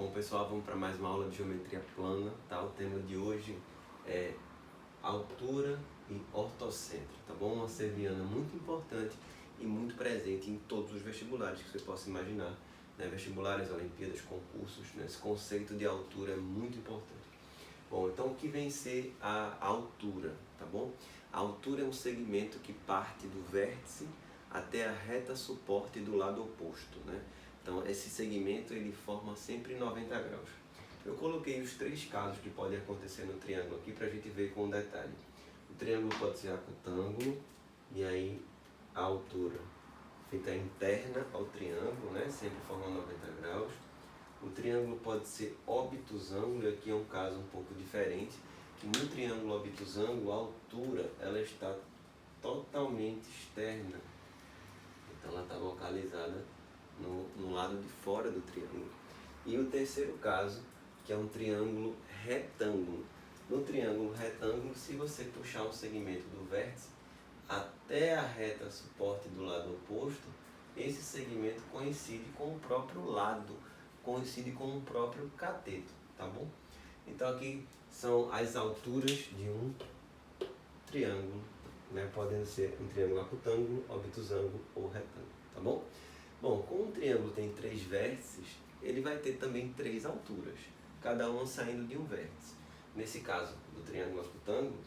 Bom pessoal, vamos para mais uma aula de geometria plana, tá? O tema de hoje é altura e ortocentro, tá bom? Uma serviana muito importante e muito presente em todos os vestibulares que você possa imaginar, né? Vestibulares, Olimpíadas, concursos, né? Esse conceito de altura é muito importante. Bom, então o que vem ser a altura, tá bom? A altura é um segmento que parte do vértice até a reta suporte do lado oposto, né? Então esse segmento ele forma sempre 90 graus. Eu coloquei os três casos que podem acontecer no triângulo aqui para a gente ver com detalhe. O triângulo pode ser acutângulo, e aí a altura fica interna ao triângulo, né? Sempre forma 90 graus. O triângulo pode ser obtusângulo, e aqui é um caso um pouco diferente, que no triângulo obtusângulo a altura ela está totalmente externa. Então ela está localizada no lado de fora do triângulo. E o terceiro caso, que é um triângulo retângulo. No triângulo retângulo, se você puxar um segmento do vértice até a reta suporte do lado oposto, esse segmento coincide com o próprio lado, coincide com o próprio cateto, tá bom? Então aqui são as alturas de um triângulo, né? Podem ser um triângulo acutângulo, obtusângulo ou retângulo, tá bom? Bom, como um triângulo tem três vértices, ele vai ter também três alturas, cada uma saindo de um vértice. Nesse caso do triângulo acutângulo,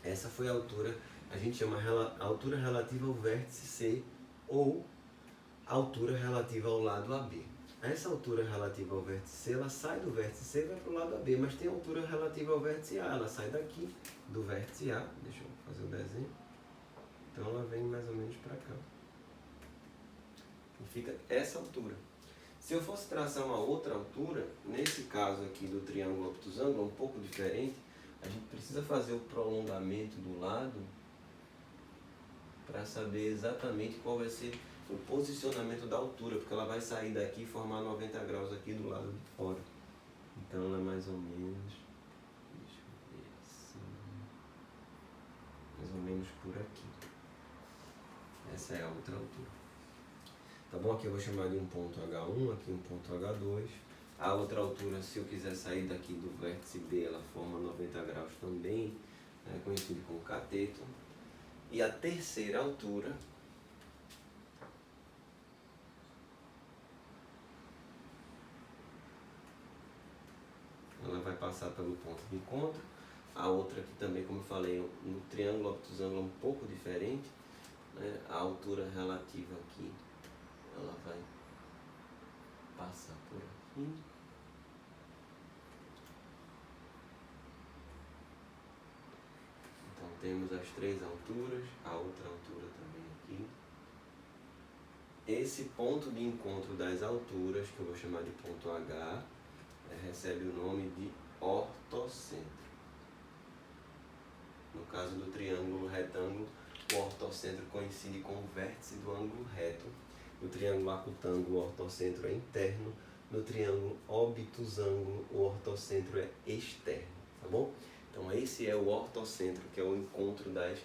essa foi a altura, a gente chama altura relativa ao vértice C ou altura relativa ao lado AB. Essa altura relativa ao vértice C, ela sai do vértice C e vai para o lado AB, mas tem a altura relativa ao vértice A, ela sai daqui do vértice A, deixa eu fazer o desenho, então ela vem mais ou menos para cá. E fica essa altura. Se eu fosse traçar uma outra altura, nesse caso aqui do triângulo obtusângulo, um pouco diferente, a gente precisa fazer o prolongamento do lado para saber exatamente qual vai ser o posicionamento da altura, porque ela vai sair daqui e formar 90 graus aqui do lado de fora. Então ela é mais ou menos, deixa eu ver assim, mais ou menos por aqui. Essa é a outra altura. Tá bom? Aqui eu vou chamar de um ponto H1, aqui um ponto H2. A outra altura, se eu quiser sair daqui do vértice B, ela forma 90 graus também, né, conhecido como cateto. E a terceira altura, ela vai passar pelo ponto de encontro. A outra aqui também, como eu falei, no triângulo obtusângulo é um pouco diferente, né? A altura relativa aqui, ela vai passar por aqui. Então temos as três alturas, a outra altura também aqui. Esse ponto de encontro das alturas, que eu vou chamar de ponto H, recebe o nome de ortocentro. No caso do triângulo retângulo, o ortocentro coincide com o vértice do ângulo reto. No triângulo acutângulo, o ortocentro é interno. No triângulo obtusângulo, o ortocentro é externo, tá bom? Então esse é o ortocentro, que é o encontro das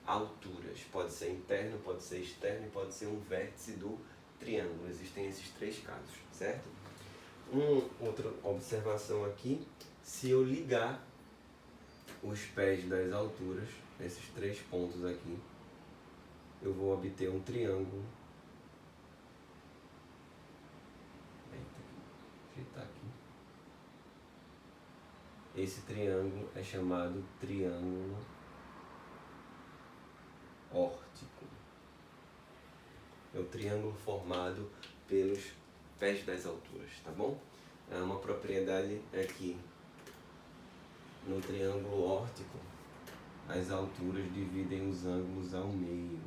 alturas. Pode ser interno, pode ser externo e pode ser um vértice do triângulo. Existem esses três casos, certo? Outra observação aqui, se eu ligar os pés das alturas, esses três pontos aqui, eu vou obter um triângulo. Ajeitar aqui. Esse triângulo é chamado triângulo órtico. É o triângulo formado pelos pés das alturas, tá bom? É uma propriedade aqui no triângulo órtico, as alturas dividem os ângulos ao meio.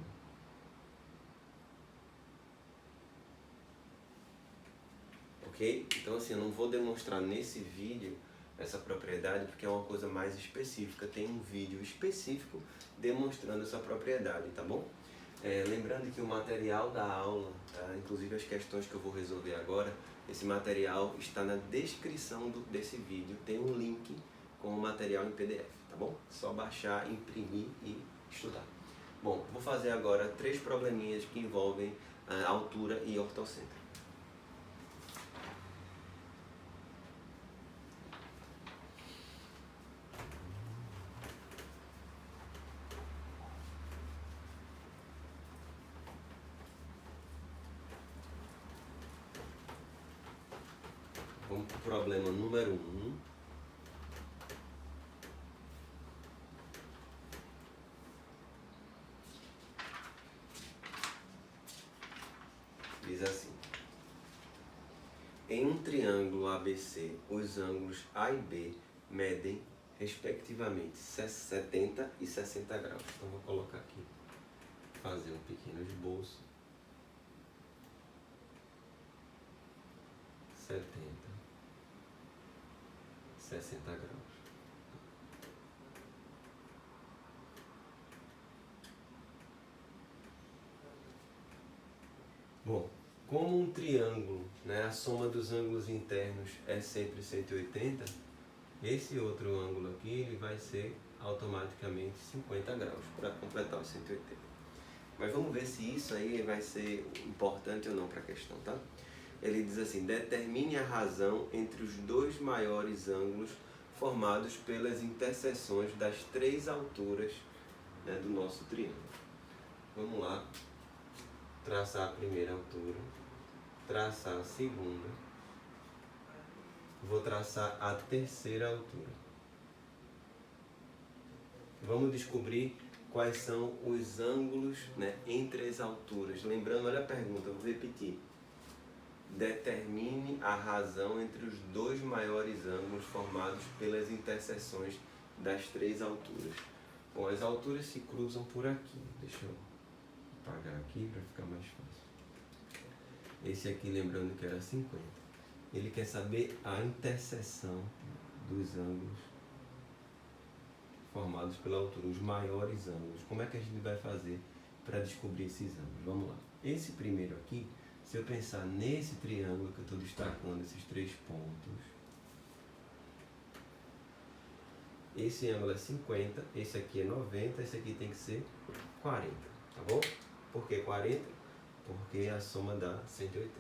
Ok? Então assim, eu não vou demonstrar nesse vídeo essa propriedade porque é uma coisa mais específica. Tem um vídeo específico demonstrando essa propriedade, tá bom? Lembrando que o material da aula, tá? Inclusive as questões que eu vou resolver agora, esse material está na descrição desse vídeo. Tem um link com o material em PDF, tá bom? Só baixar, imprimir e estudar. Bom, vou fazer agora três probleminhas que envolvem altura e ortocentro. Vamos para o problema número 1. Diz assim: em um triângulo ABC, os ângulos A e B medem, respectivamente, 70 e 60 graus. Então, vou colocar aqui, fazer um pequeno esboço. 70, 60 graus. Bom, como um triângulo, né, a soma dos ângulos internos é sempre 180, esse outro ângulo aqui ele vai ser automaticamente 50 graus para completar os 180. Mas vamos ver se isso aí vai ser importante ou não para a questão, tá? Ele diz assim: determine a razão entre os dois maiores ângulos formados pelas interseções das três alturas, né, do nosso triângulo. Vamos lá. Traçar a primeira altura, traçar a segunda, vou traçar a terceira altura. Vamos descobrir quais são os ângulos, né, entre as alturas. Lembrando, olha a pergunta, vou repetir. Determine a razão entre os dois maiores ângulos formados pelas interseções das três alturas. Bom, as alturas se cruzam por aqui. Deixa eu apagar aqui para ficar mais fácil. Esse aqui, lembrando que era 50. Ele quer saber a interseção dos ângulos formados pela altura, os maiores ângulos. Como é que a gente vai fazer para descobrir esses ângulos? Vamos lá. Esse primeiro aqui, se eu pensar nesse triângulo que eu estou destacando, esses três pontos, esse ângulo é 50, esse aqui é 90, esse aqui tem que ser 40, tá bom? Por que 40? Porque a soma dá 180.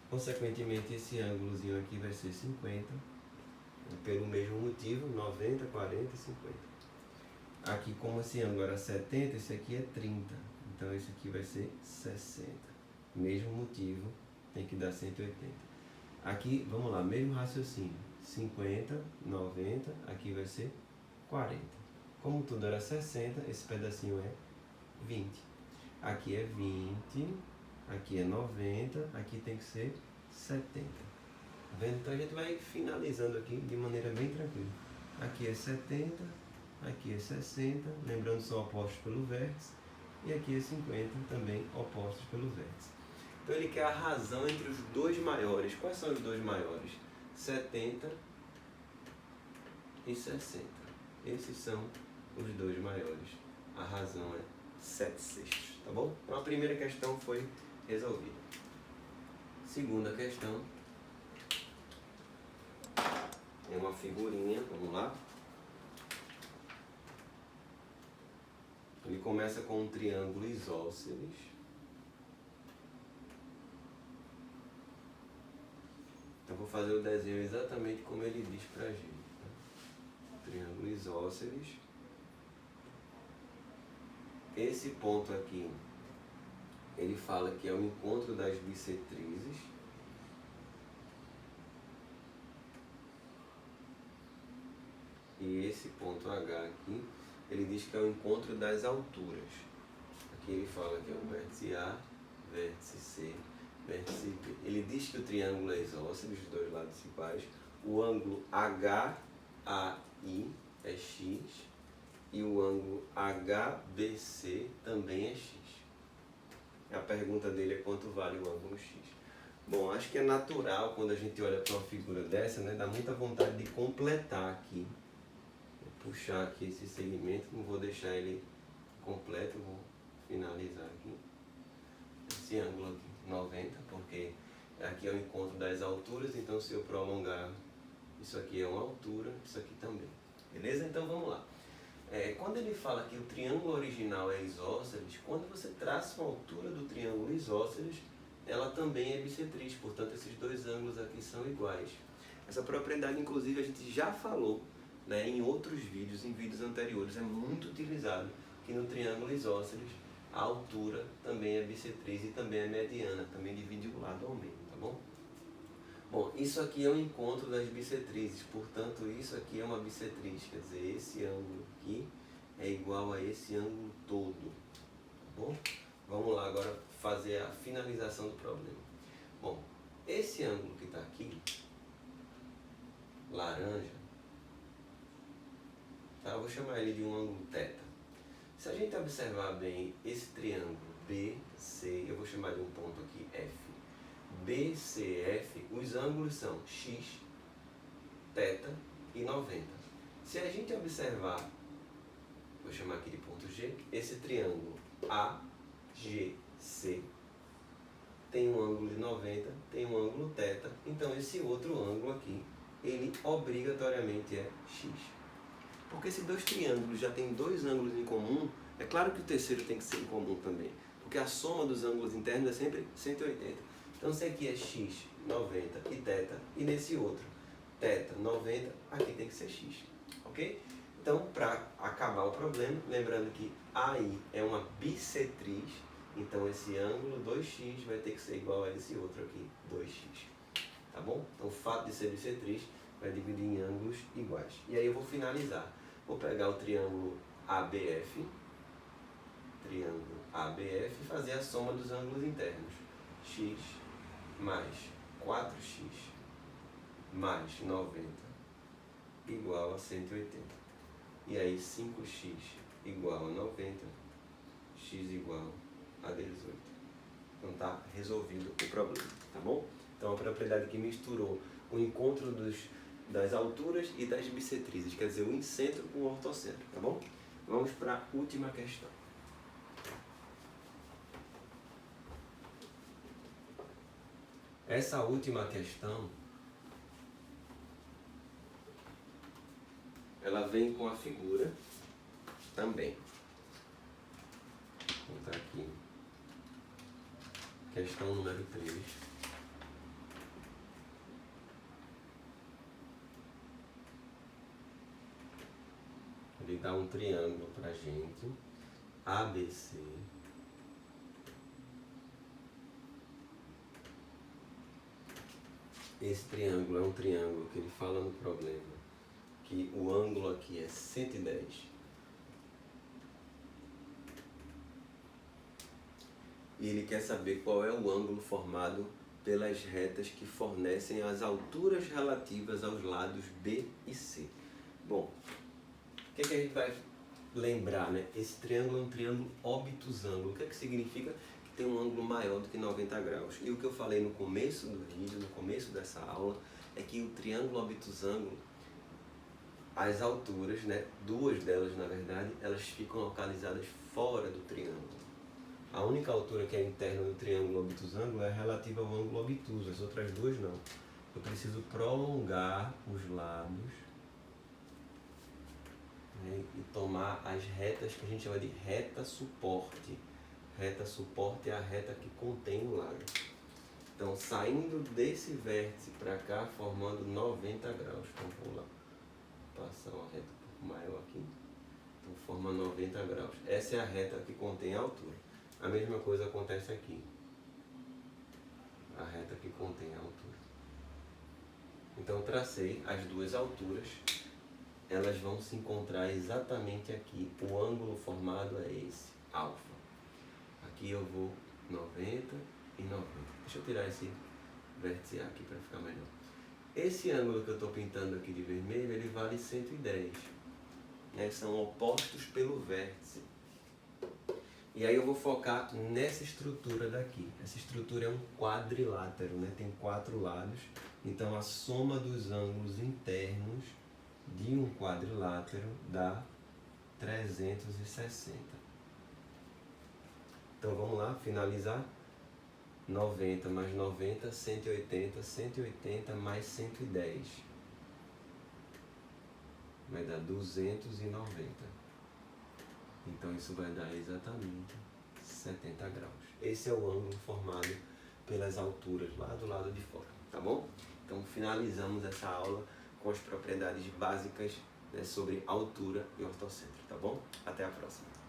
Consequentemente, esse ângulozinho aqui vai ser 50, pelo mesmo motivo, 90, 40 e 50. Aqui, como esse ângulo era 70, esse aqui é 30, então esse aqui vai ser 60. Mesmo motivo, tem que dar 180. Aqui, vamos lá, mesmo raciocínio, 50, 90, aqui vai ser 40. Como tudo era 60, esse pedacinho é 20. Aqui é 20, aqui é 90, aqui tem que ser 70. Tá vendo? Então a gente vai finalizando aqui de maneira bem tranquila. Aqui é 70, aqui é 60, lembrando são opostos pelo vértice, e aqui é 50, também opostos pelo vértice. Então ele quer a razão entre os dois maiores. Quais são os dois maiores? 70 e 60. Esses são os dois maiores. A razão é 7/6, tá bom? Então a primeira questão foi resolvida. Segunda questão é uma figurinha, vamos lá. Ele começa com um triângulo isósceles. Eu vou fazer o desenho exatamente como ele diz pra gente. Tá? Triângulo isósceles. Esse ponto aqui, ele fala que é o encontro das bissetrizes. E esse ponto H aqui, ele diz que é o encontro das alturas. Aqui ele fala que é o vértice A, vértice C, vértice B. Ele diz que o triângulo é isósceles, os dois lados iguais. O ângulo HAI é X e o ângulo HBC também é X. A pergunta dele é quanto vale o ângulo X. Bom, acho que é natural quando a gente olha para uma figura dessa, né? Dá muita vontade de completar aqui. Vou puxar aqui esse segmento, não vou deixar ele completo, vou finalizar aqui. Esse ângulo aqui, 90, porque aqui é o encontro das alturas, então se eu prolongar, isso aqui é uma altura, isso aqui também. Beleza? Então vamos lá. Quando ele fala que o triângulo original é isósceles, quando você traça uma altura do triângulo isósceles, ela também é bissetriz, portanto esses dois ângulos aqui são iguais. Essa propriedade, inclusive, a gente já falou, né, em outros vídeos, em vídeos anteriores, é muito utilizado, que no triângulo isósceles a altura também é bissetriz e também é mediana, também divide o lado ao meio, tá bom? Bom, isso aqui é o encontro das bissetrizes, portanto isso aqui é uma bissetriz, quer dizer, esse ângulo aqui é igual a esse ângulo todo, tá bom? Vamos lá agora fazer a finalização do problema. Bom, esse ângulo que está aqui, laranja, tá? Eu vou chamar ele de um ângulo θ. Se a gente observar bem esse triângulo BC, eu vou chamar de um ponto aqui F. BCF, os ângulos são x, θ e 90. Se a gente observar, vou chamar aqui de ponto G, esse triângulo AGC tem um ângulo de 90, tem um ângulo θ, então esse outro ângulo aqui, ele obrigatoriamente é x. Porque se dois triângulos já têm dois ângulos em comum, é claro que o terceiro tem que ser em comum também, porque a soma dos ângulos internos é sempre 180. Então se aqui é x, 90 e θ, e nesse outro θ, 90, aqui tem que ser x, ok? Então, para acabar o problema, lembrando que AI é uma bissetriz, então esse ângulo 2x vai ter que ser igual a esse outro aqui, 2x, tá bom? Então o fato de ser bissetriz vai dividir em ângulos iguais. E aí eu vou finalizar. Vou pegar o triângulo ABF e fazer a soma dos ângulos internos. X mais 4x mais 90 igual a 180. E aí 5x igual a 90, x igual a 18. Então tá resolvido o problema, tá bom? Então a propriedade que misturou o encontro das alturas e das bissetrizes, quer dizer, o incentro com o ortocentro, tá bom? Vamos para a última questão. Essa última questão, ela vem com a figura também. Vou botar aqui, questão número 3. Ele dá um triângulo pra gente, ABC. Esse triângulo é um triângulo que ele fala no problema que o ângulo aqui é 110. E ele quer saber qual é o ângulo formado pelas retas que fornecem as alturas relativas aos lados B e C. Bom, o que a gente vai lembrar, né? Esse triângulo é um triângulo obtusângulo. O que significa? Que tem um ângulo maior do que 90 graus. E o que eu falei no começo do vídeo, no começo dessa aula, é que o triângulo obtusângulo, as alturas, né, duas delas na verdade, elas ficam localizadas fora do triângulo. A única altura que é interna do triângulo obtusângulo é relativa ao ângulo obtuso, as outras duas não. Eu preciso prolongar os lados, né, e tomar as retas que a gente chama de reta suporte. Reta suporte é a reta que contém o lado. Então, saindo desse vértice para cá, formando 90 graus. Então, vou lá passar uma reta um pouco maior aqui. Então, forma 90 graus. Essa é a reta que contém a altura. A mesma coisa acontece aqui. A reta que contém a altura. Então, eu tracei as duas alturas. Elas vão se encontrar exatamente aqui. O ângulo formado é esse, alfa. Aqui eu vou 90 e 90. Deixa eu tirar esse vértice A aqui para ficar melhor. Esse ângulo que eu estou pintando aqui de vermelho, ele vale 110. Né? São opostos pelo vértice. E aí eu vou focar nessa estrutura daqui. Essa estrutura é um quadrilátero, né? Tem 4 lados. Então a soma dos ângulos internos de um quadrilátero dá 360. Então vamos lá, finalizar. 90 mais 90, 180, 180 mais 110. Vai dar 290. Então isso vai dar exatamente 70 graus. Esse é o ângulo formado pelas alturas lá do lado de fora, tá bom? Então finalizamos essa aula com as propriedades básicas, né, sobre altura e ortocentro, tá bom? Até a próxima.